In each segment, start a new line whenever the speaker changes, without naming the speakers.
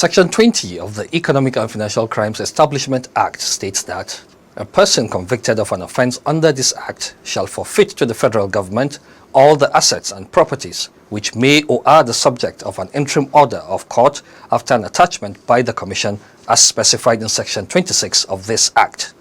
Section 20 of the Economic and Financial Crimes Establishment Act states that a person convicted of an offence under this Act shall forfeit to the federal government all the assets and properties which may or are the subject of an interim order of court after an attachment by the Commission as specified in Section 26 of this Act.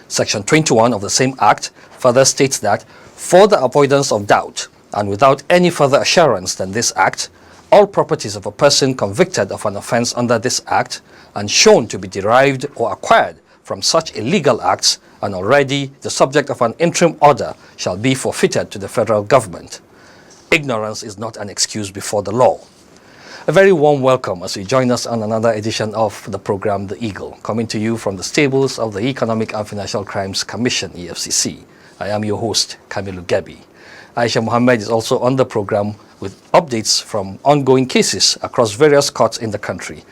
Section 21 of the same Act further states that for the avoidance of doubt and without any further assurance than this Act, all properties of a person convicted of an offence under this Act and shown to be derived or acquired from such illegal acts and already the subject of an interim order shall be forfeited to the federal government. Ignorance is not an excuse before the law. A very warm welcome as you join us on another edition of the program The Eagle, coming to you from the stables of the Economic and Financial Crimes Commission, EFCC. I am your host, Kamilu Gebi. Aisha Mohammed is also on the program with updates from ongoing cases across various courts in the country.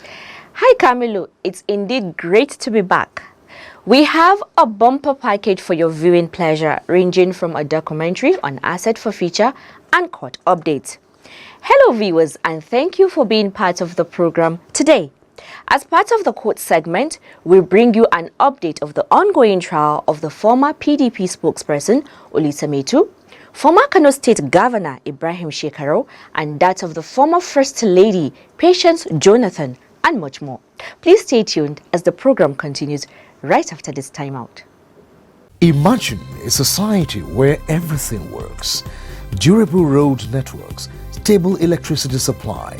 Hi Kamilu, it's indeed great to be back. We have a bumper package for your viewing pleasure, ranging from a documentary on asset forfeiture and court updates. Hello viewers, and thank you for being part of the program today. As part of the court segment, we bring you an update of the ongoing trial of the former PDP spokesperson, Olisa Metu, former Kano State Governor Ibrahim Shekaro, and that of the former First Lady Patience Jonathan, and much more. Please stay tuned as the program continues right after this timeout.
Imagine a society where everything works. Durable road networks, stable electricity supply,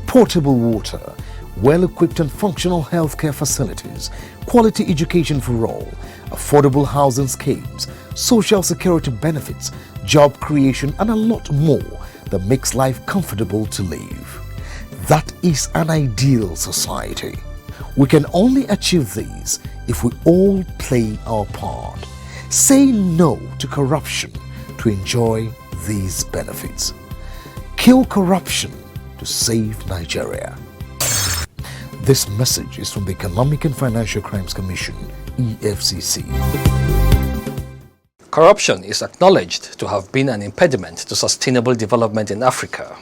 portable water, well-equipped and functional healthcare facilities, quality education for all, affordable housing schemes, social security benefits, job creation, and a lot more that makes life comfortable to live. That is an ideal society. We can only achieve these if we all play our part. Say no to corruption to enjoy these benefits. Kill corruption to save Nigeria. This message is from the Economic and Financial Crimes Commission, EFCC.
Corruption is acknowledged to have been an impediment to sustainable development in Africa.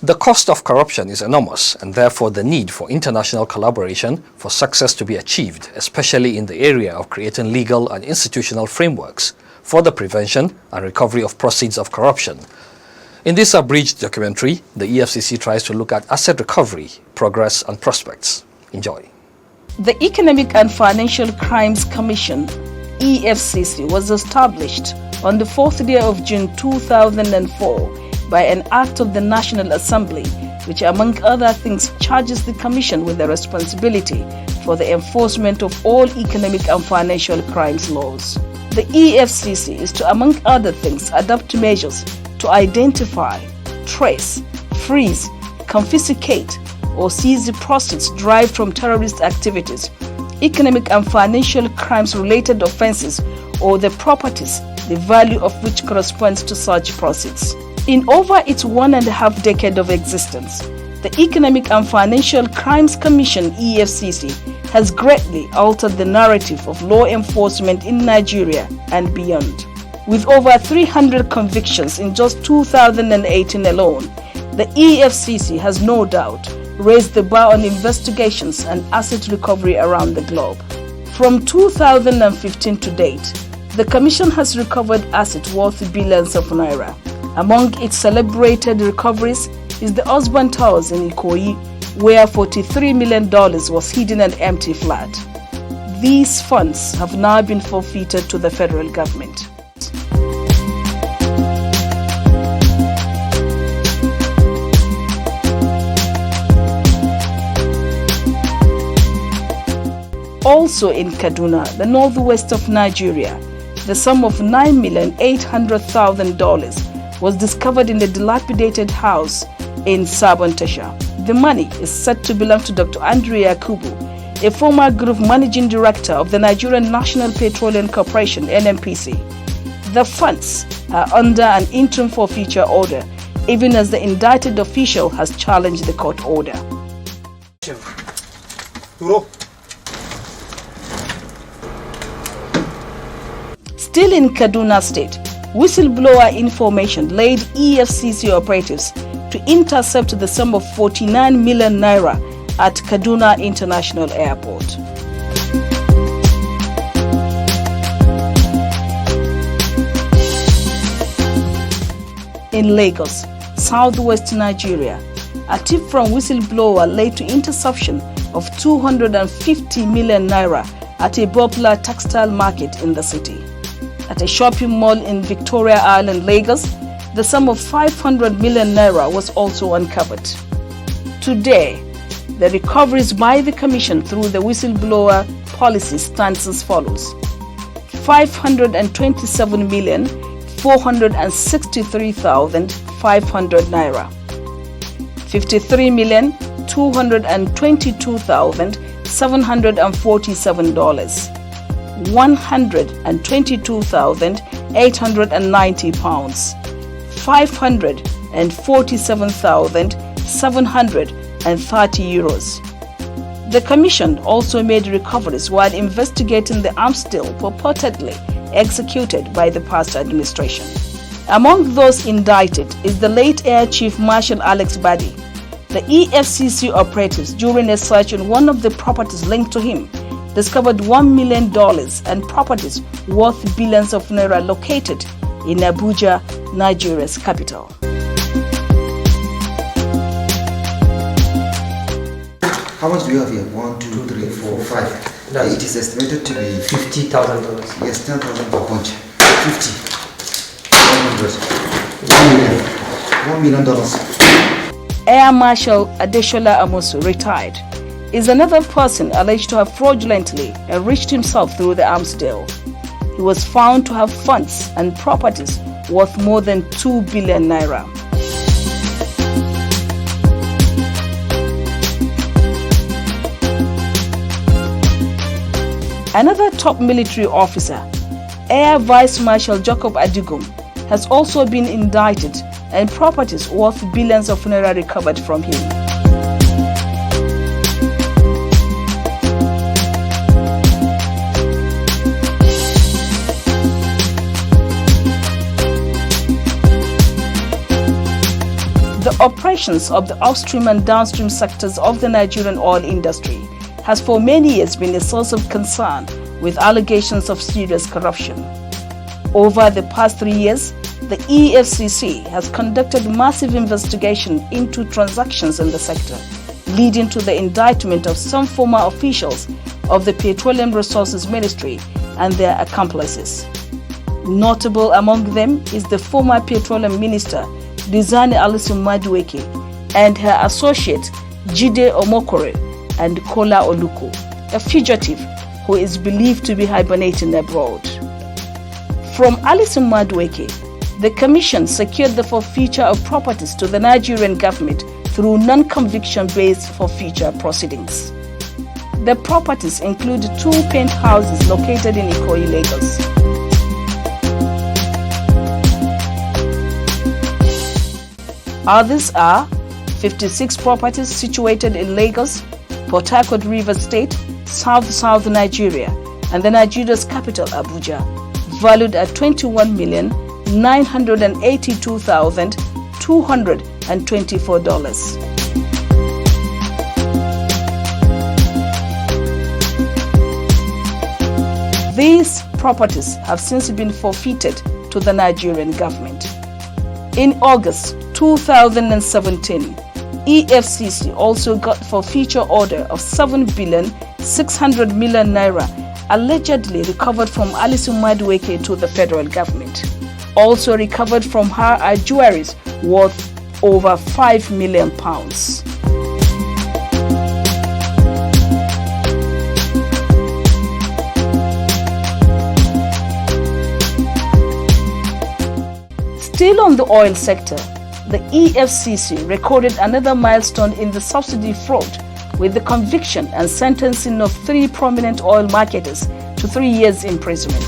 The cost of corruption is enormous, and therefore the need for international collaboration for success to be achieved, especially in the area of creating legal and institutional frameworks for the prevention and recovery of proceeds of corruption. In this abridged documentary, the EFCC tries to look at asset recovery, progress, and prospects. Enjoy.
The Economic and Financial Crimes Commission, EFCC, was established on the 4th day of June 2004 by an act of the National Assembly, which among other things charges the Commission with the responsibility for the enforcement of all economic and financial crimes laws. The EFCC is to, among other things, adopt measures to identify, trace, freeze, confiscate, or seize the proceeds derived from terrorist activities, economic and financial crimes-related offences, or the properties, the value of which corresponds to such proceeds. In over its 1.5 decade of existence, the Economic and Financial Crimes Commission, EFCC, has greatly altered the narrative of law enforcement in Nigeria and beyond. With over 300 convictions in just 2018 alone, the EFCC has no doubt raised the bar on investigations and asset recovery around the globe. From 2015 to date, the Commission has recovered assets worth billions of naira. Among its celebrated recoveries is the Osborne Towers in Ikoyi, where $43 million was hidden in an empty flat. These funds have now been forfeited to the federal government. Also in Kaduna, the northwest of Nigeria, the sum of $9,800,000 was discovered in a dilapidated house in Sabon Tasha. The money is said to belong to Dr. Andrea Kubu, a former group managing director of the Nigerian National Petroleum Corporation, NNPC. The funds are under an interim forfeiture order, even as the indicted official has challenged the court order. Still in Kaduna State, whistleblower information led EFCC operatives to intercept the sum of 49 million naira at Kaduna International Airport. In Lagos, southwest Nigeria, a tip from whistleblower led to interception of 250 million naira at a popular textile market in the city. At a shopping mall in Victoria Island, Lagos, the sum of 500 million naira was also uncovered. Today, the recoveries by the Commission through the whistleblower policy stands as follows: 527,463,500 naira, 53,222,747 $122,890, 547,730 euros. The Commission also made recoveries while investigating the arms deal purportedly executed by the past administration. Among those indicted is the late Air Chief Marshal Alex Badi. The EFCC operatives, during a search on one of the properties linked to him, discovered $1 million and properties worth billions of naira located in Abuja, Nigeria's capital.
How much do you have here? 1, 2, 3, 4, 5. It is estimated to be
$50,000.
Yes, 10,000 per bunch. 50. 100. $1 million.
Air Marshal Adeshola Amosu, retired, is another person alleged to have fraudulently enriched himself through the arms deal. He was found to have funds and properties worth more than 2 billion naira. Another top military officer, Air Vice Marshal Jacob Adigum, has also been indicted and properties worth billions of naira recovered from him. The operations of the upstream and downstream sectors of the Nigerian oil industry has for many years been a source of concern with allegations of serious corruption. Over the past 3 years, the EFCC has conducted massive investigation into transactions in the sector, leading to the indictment of some former officials of the Petroleum Resources Ministry and their accomplices. Notable among them is the former Petroleum Minister, Lizani Alison Madueke, and her associate, Jide Omokore and Kola Oluko, a fugitive who is believed to be hibernating abroad. From Alison Madueke, the Commission secured the forfeiture of properties to the Nigerian government through non-conviction-based forfeiture proceedings. The properties include 2 penthouses located in Ikoyi, Lagos. Others are 56 properties situated in Lagos, Port Harcourt River State, South Nigeria, and the Nigeria's capital, Abuja, valued at $21,982,224. These properties have since been forfeited to the Nigerian government. In August 2017, EFCC also got forfeiture order of 7,600 million naira allegedly recovered from Alison Madueke to the federal government. Also recovered from her are jewelries worth over £5 million. Still on the oil sector, the EFCC recorded another milestone in the subsidy fraud with the conviction and sentencing of 3 prominent oil marketers to 3 years imprisonment.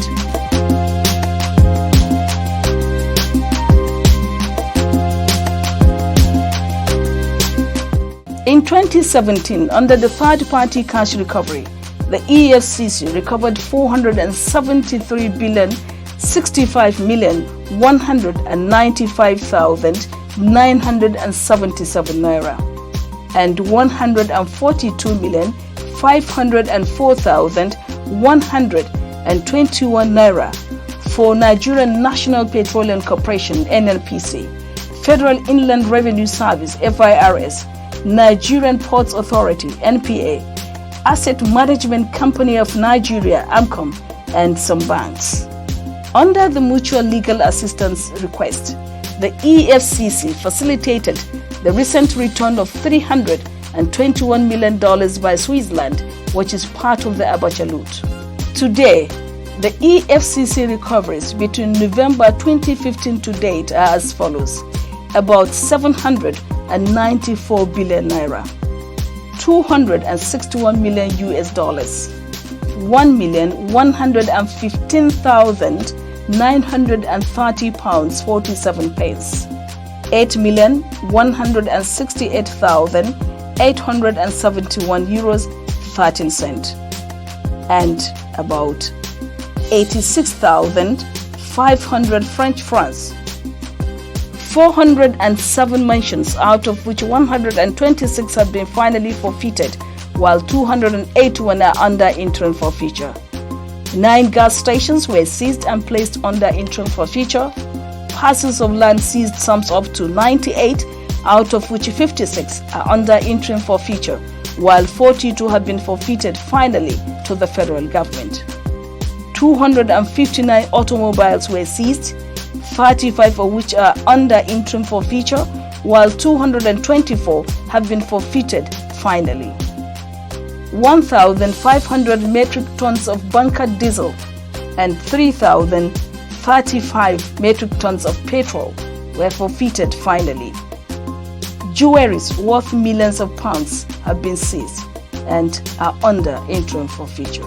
In 2017, under the third-party cash recovery, the EFCC recovered 465,195,977 naira and 142,504,121 naira for Nigerian National Petroleum Corporation (NNPC), Federal Inland Revenue Service (FIRS), Nigerian Ports Authority (NPA), Asset Management Company of Nigeria (AMCOM), and some banks. Under the mutual legal assistance request, the EFCC facilitated the recent return of $321 million by Switzerland, which is part of the Abacha loot. Today, the EFCC recoveries between November 2015 to date are as follows: about 794 billion naira, 261 million US dollars, 1,115,930 pounds 47 pence, 8,168,871 euros 13 cents, and about 86,500 French francs. 407 mentions, out of which 126 have been finally forfeited, while 281 are under interim forfeiture. 9 gas stations were seized and placed under interim forfeiture. Parcels of land seized sums up to 98, out of which 56 are under interim forfeiture, while 42 have been forfeited finally to the federal government. 259 automobiles were seized, 35 of which are under interim forfeiture, while 224 have been forfeited finally. 1,500 metric tons of bunkered diesel and 3,035 metric tons of petrol were forfeited finally. Jewelries worth millions of pounds have been seized and are under interim forfeiture.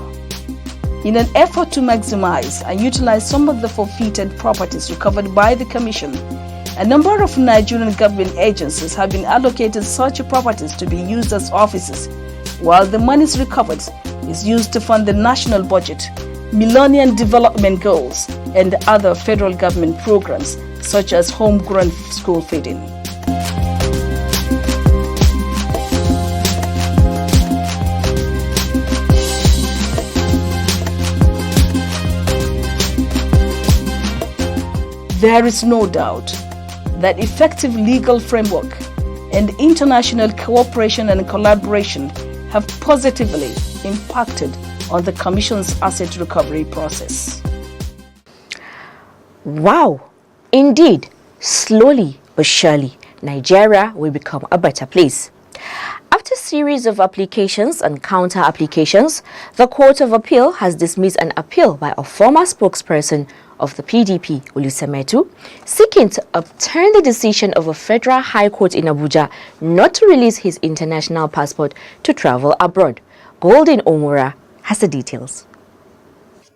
In an effort to maximize and utilize some of the forfeited properties recovered by the Commission, a number of Nigerian government agencies have been allocated such properties to be used as offices, while the monies recovered is used to fund the national budget, Millennium Development Goals, and other federal government programs such as homegrown school feeding. There is no doubt that effective legal framework and international cooperation and collaboration have positively impacted on the Commission's asset recovery process.
Wow! Indeed, slowly but surely, Nigeria will become a better place. After a series of applications and counter-applications, the Court of Appeal has dismissed an appeal by a former spokesperson of the PDP, Olusemetu, seeking to overturn the decision of a federal high court in Abuja not to release his international passport to travel abroad. Golden Omura has the details.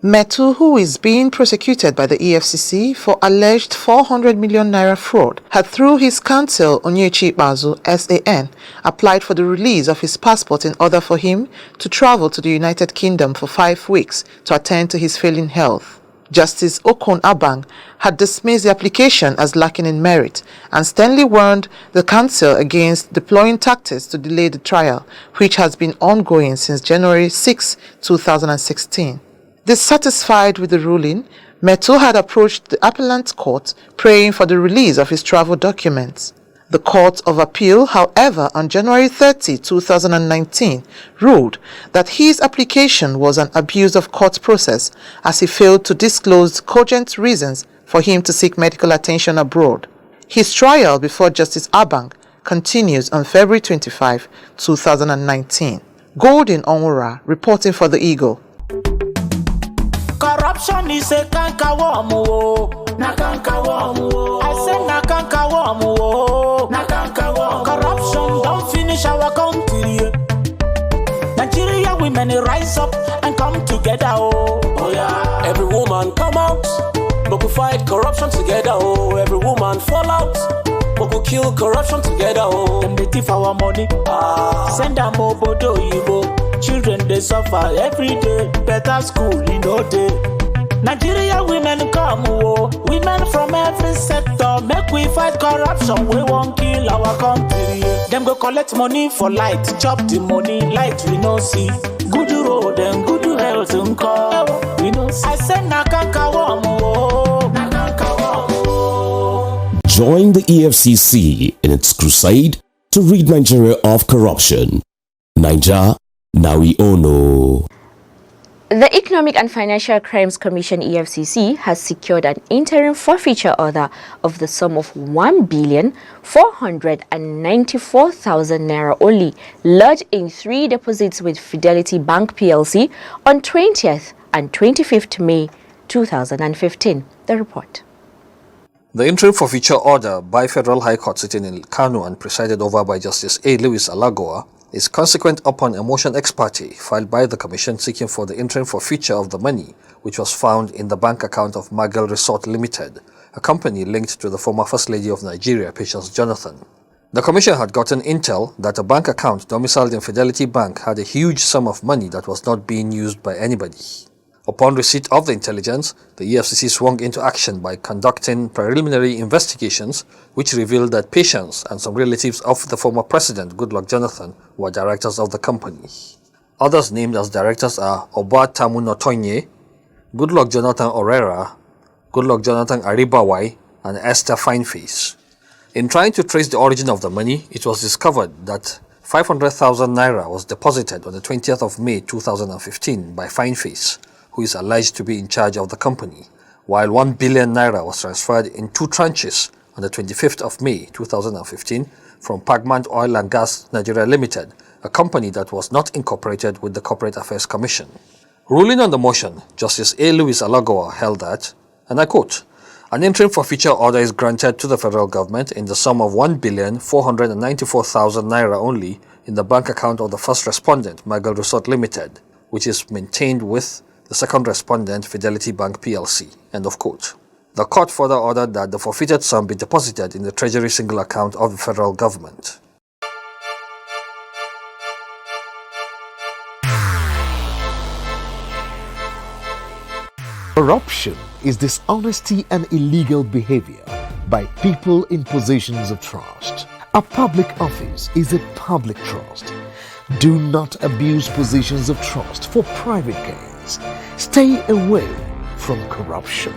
Metu, who is being prosecuted by the EFCC for alleged 400 million naira fraud, had through his counsel Onyechi Bazu, SAN, applied for the release of his passport in order for him to travel to the United Kingdom for 5 weeks to attend to his failing health. Justice Okon Abang had dismissed the application as lacking in merit and sternly warned the counsel against deploying tactics to delay the trial, which has been ongoing since January 6, 2016. Dissatisfied with the ruling, Metu had approached the appellant court praying for the release of his travel documents. The Court of Appeal, however, on January 30, 2019, ruled that his application was an abuse of court process as he failed to disclose cogent reasons for him to seek medical attention abroad. His trial before Justice Abang continues on February 25, 2019. Golden Onwura reporting for the Eagle.
Corruption is a canker worm, na canker worm. I said na canker worm. come, oh. Corruption don't finish our country. Nigeria women rise up and come together, oh. Oh yeah. Every woman come out, but we fight corruption together, oh. Every woman fall out, but we kill corruption together, oh. Them they thief our money, send them obodo yibo. Children they suffer every day, better school in no day. Nigeria women come, oh. Women from every sector, make we fight corruption. We won't kill our country. Them go collect money for light, chop the money, light we no see. Good road and good health and call. We no see. I said Nakanka
Join the EFCC in its crusade to rid Nigeria of corruption. Naija, now we all know.
The Economic and Financial Crimes Commission EFCC has secured an interim forfeiture order of the sum of 1,494,000 naira only, lodged in 3 deposits with Fidelity Bank PLC on 20th and 25th May 2015. The report.
The interim forfeiture order by Federal High Court sitting in Kano and presided over by Justice A. Lewis Alagoa is consequent upon a motion ex parte filed by the Commission seeking for the interim forfeiture of the money which was found in the bank account of Magal Resort Limited, a company linked to the former First Lady of Nigeria, Patience Jonathan. The Commission had gotten intel that a bank account domiciled in Fidelity Bank had a huge sum of money that was not being used by anybody. Upon receipt of the intelligence, the EFCC swung into action by conducting preliminary investigations which revealed that Patience and some relatives of the former president, Goodluck Jonathan, were directors of the company. Others named as directors are Oba Tamu Notonye, Goodluck Jonathan Orera, Goodluck Jonathan Aribawai, and Esther Fineface. In trying to trace the origin of the money, it was discovered that 500,000 naira was deposited on the 20th of May 2015 by Fineface, who is alleged to be in charge of the company, while 1 billion naira was transferred in 2 tranches on the 25th of May 2015 from Pagmant Oil and Gas Nigeria Limited, a company that was not incorporated with the Corporate Affairs Commission. Ruling on the motion, Justice A. Lewis Alagoa held that, and I quote, an interim forfeiture order is granted to the federal government in the sum of 1,494,000 naira only in the bank account of the first respondent, Magal Resort Limited, which is maintained with the second respondent, Fidelity Bank PLC, end of quote. The court further ordered that the forfeited sum be deposited in the Treasury single account of the federal government.
Corruption is dishonesty and illegal behavior by people in positions of trust. A public office is a public trust. Do not abuse positions of trust for private gain. Stay away from corruption.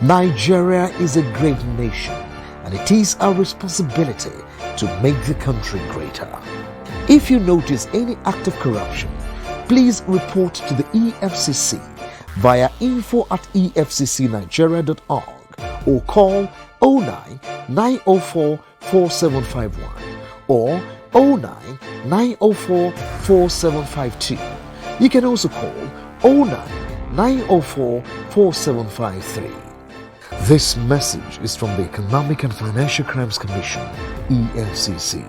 Nigeria is a great nation, and it is our responsibility to make the country greater. If you notice any act of corruption, please report to the EFCC via info@efccnigeria.org or call 09 904 4751 or 09 904 4752. You can also call 09 904 4753. This message is from the Economic and Financial Crimes Commission, EFCC.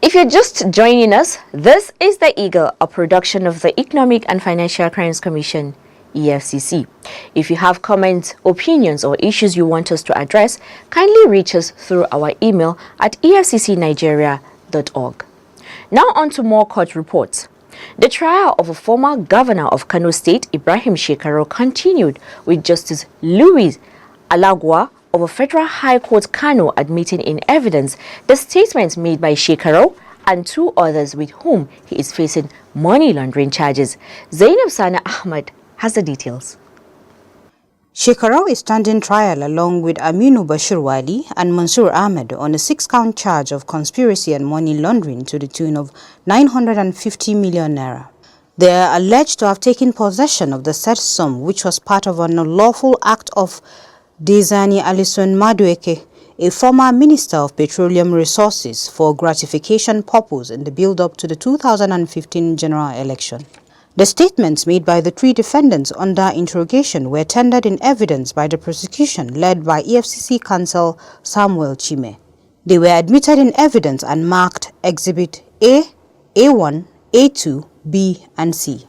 If you're just joining us, this is The Eagle, a production of the Economic and Financial Crimes Commission, EFCC. If you have comments, opinions, or issues you want us to address, kindly reach us through our email at efccnigeria.org. Now on to more court reports. The trial of a former governor of Kano State, Ibrahim Shekaro, continued with Justice Louis Alagoa of a Federal High Court Kano admitting in evidence the statements made by Shekaro and 2 others with whom he is facing money laundering charges. Zainab Sana Ahmed has the details.
Shekaro is standing trial along with Aminu Bashir Wali and Mansour Ahmed on a 6-count charge of conspiracy and money laundering to the tune of 950 million naira. They are alleged to have taken possession of the said sum, which was part of an unlawful act of Dezani Alison Madueke, a former Minister of Petroleum Resources, for gratification purpose in the build-up to the 2015 general election. The statements made by the 3 defendants under interrogation were tendered in evidence by the prosecution led by EFCC counsel Samuel Chime. They were admitted in evidence and marked Exhibit A, A1, A2, B, and C.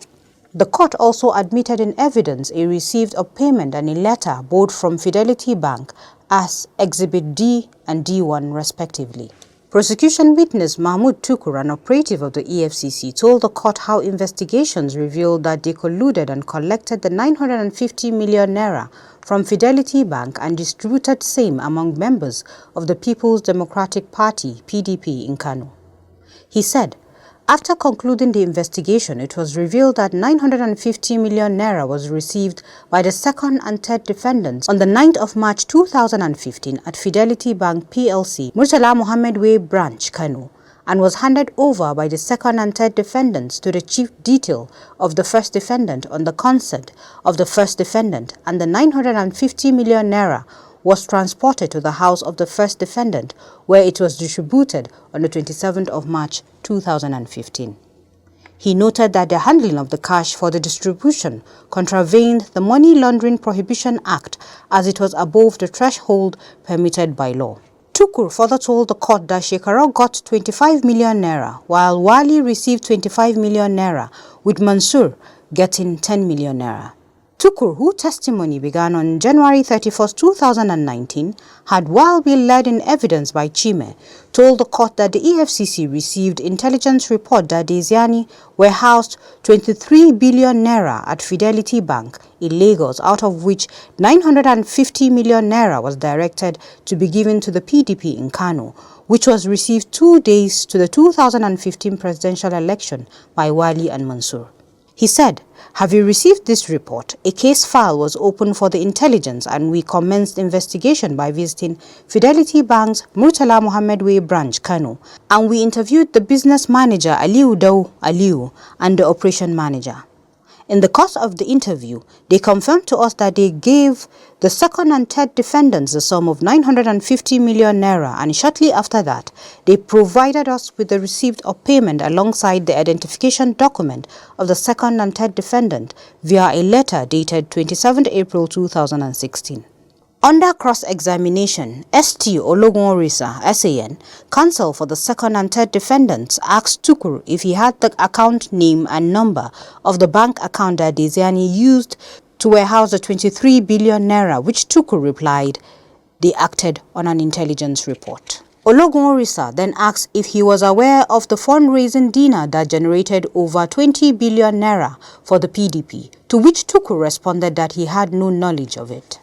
The court also admitted in evidence a receipt of payment and a letter both from Fidelity Bank as Exhibit D and D1 respectively. Prosecution witness Mahmoud Tukur, an operative of the EFCC, told the court how investigations revealed that they colluded and collected the 950 million naira from Fidelity Bank and distributed same among members of the People's Democratic Party (PDP) in Kano. He said, after concluding the investigation, it was revealed that 950 million naira was received by the second and third defendants on the 9th of March 2015 at Fidelity Bank PLC, Murtala Mohammed Way branch, Kano, and was handed over by the second and third defendants to the chief detail of the first defendant on the consent of the first defendant, and the 950 million naira was transported to the house of the first defendant, where it was distributed on the 27th of March 2015. He noted that the handling of the cash for the distribution contravened the Money Laundering Prohibition Act as it was above the threshold permitted by law. Tukur further told the court that Shekarau got 25 million naira, while Wali received 25 million naira, with Mansour getting 10 million naira. Tukur, whose testimony began on January 31, 2019, had while been led in evidence by Chime, told the court that the EFCC received intelligence report that Desiani warehoused 23 billion naira at Fidelity Bank in Lagos, out of which 950 million naira was directed to be given to the PDP in Kano, which was received 2 days to the 2015 presidential election by Wali and Mansour. He said, having received this report, a case file was opened for the intelligence and we commenced investigation by visiting Fidelity Bank's Murtala Mohammed Way branch, Kano, and we interviewed the business manager Aliu Dau Aliu and the operation manager. In the course of the interview, they confirmed to us that they gave the second and third defendants the sum of 950 million naira, and shortly after that, they provided us with the receipt of payment alongside the identification document of the second and third defendant via a letter dated 27 April 2016. Under cross-examination, St. Ologunorisa, SAN, counsel for the second and third defendants, asked Tukur if he had the account name and number of the bank account that Desiani used to warehouse the 23 billion naira, which Tukur replied they acted on an intelligence report. Ologunorisa then asked if he was aware of the fundraising dinner that generated over 20 billion naira for the PDP, to which Tukur responded that he had no knowledge of it.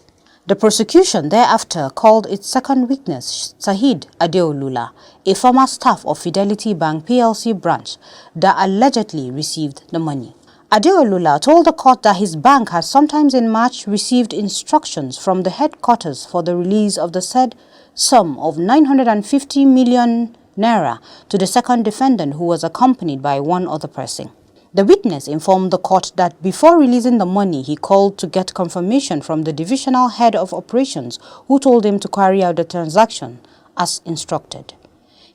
The prosecution thereafter called its second witness, Sahid Adeolula, a former staff of Fidelity Bank PLC branch that allegedly received the money. Adeolula told the court that his bank had sometimes in March received instructions from the headquarters for the release of the said sum of 950 million naira to the second defendant, who was accompanied by one other person. The witness informed the court that before releasing the money, he called to get confirmation from the divisional head of operations, who told him to carry out the transaction as instructed.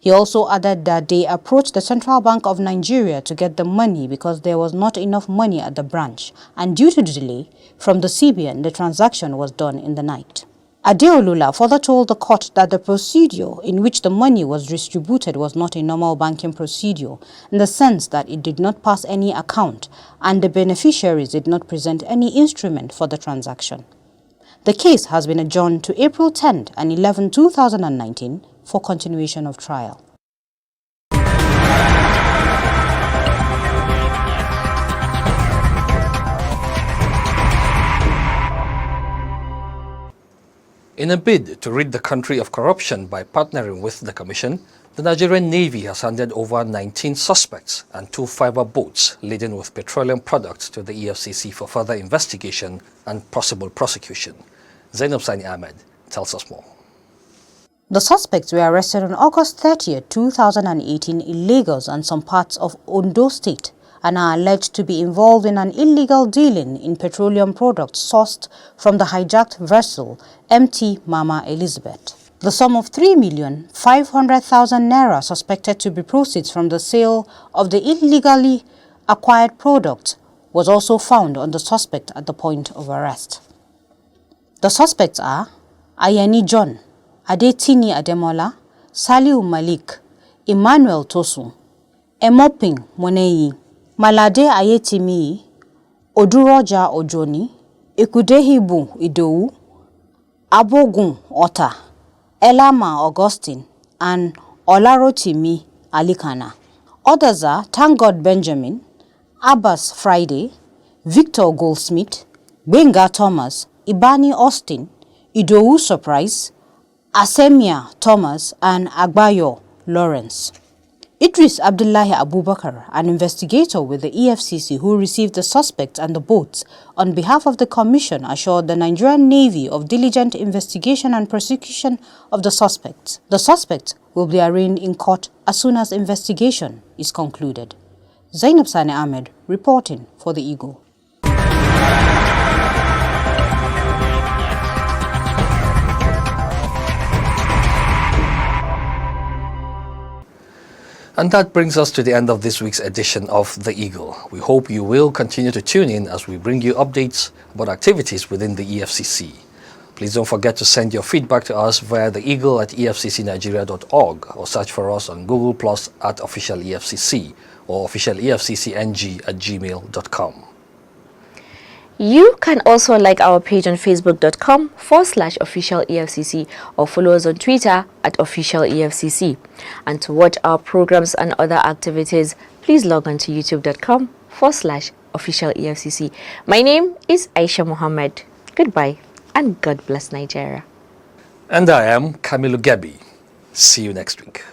He also added that they approached the Central Bank of Nigeria to get the money because there was not enough money at the branch, and due to the delay from the CBN, the transaction was done in the night. Adeolula further told the court that the procedure in which the money was distributed was not a normal banking procedure, in the sense that it did not pass any account and the beneficiaries did not present any instrument for the transaction. The case has been adjourned to April 10 and 11, 2019 for continuation of trial.
In a bid to rid the country of corruption by partnering with the Commission, the Nigerian Navy has handed over 19 suspects and 2 fiber boats laden with petroleum products to the EFCC for further investigation and possible prosecution. Zainab Sani Ahmed tells us more.
The suspects were arrested on August 30, 2018 in Lagos and some parts of Ondo State, and are alleged to be involved in an illegal dealing in petroleum products sourced from the hijacked vessel MT Mama Elizabeth. The sum of 3,500,000 naira suspected to be proceeds from the sale of the illegally acquired product was also found on the suspect at the point of arrest. The suspects are Ayeni John, Adetini Ademola, Saliu Malik, Emmanuel Tosun, Emoping Moneyi, Malade Ayetimi, Oduroja Ojoni, Ikudehibu Idowu, Abogun Ota, Elama Augustine, and Olarotimi Alikana. Others are Thank God Benjamin, Abbas Friday, Victor Goldsmith, Benga Thomas, Ibani Austin, Idowu Surprise, Asemia Thomas, and Agbayo Lawrence. Idris Abdullahi Abubakar, an investigator with the EFCC who received the suspects and the boats, on behalf of the Commission assured the Nigerian Navy of diligent investigation and prosecution of the suspects. The suspects will be arraigned in court as soon as investigation is concluded. Zainab Sani Ahmed reporting for The Eagle.
And that brings us to the end of this week's edition of The Eagle. We hope you will continue to tune in as we bring you updates about activities within the EFCC. Please don't forget to send your feedback to us via theeagle@efccnigeria.org or search for us on Google Plus at Official EFCC or officialefccng@gmail.com.
You can also like our page on facebook.com/official EFCC or follow us on Twitter @official EFCC. And to watch our programs and other activities, please log on to youtube.com/official EFCC. My name is Aisha Mohammed. Goodbye and God bless Nigeria.
And I am Kamilu Gebi. See you next week.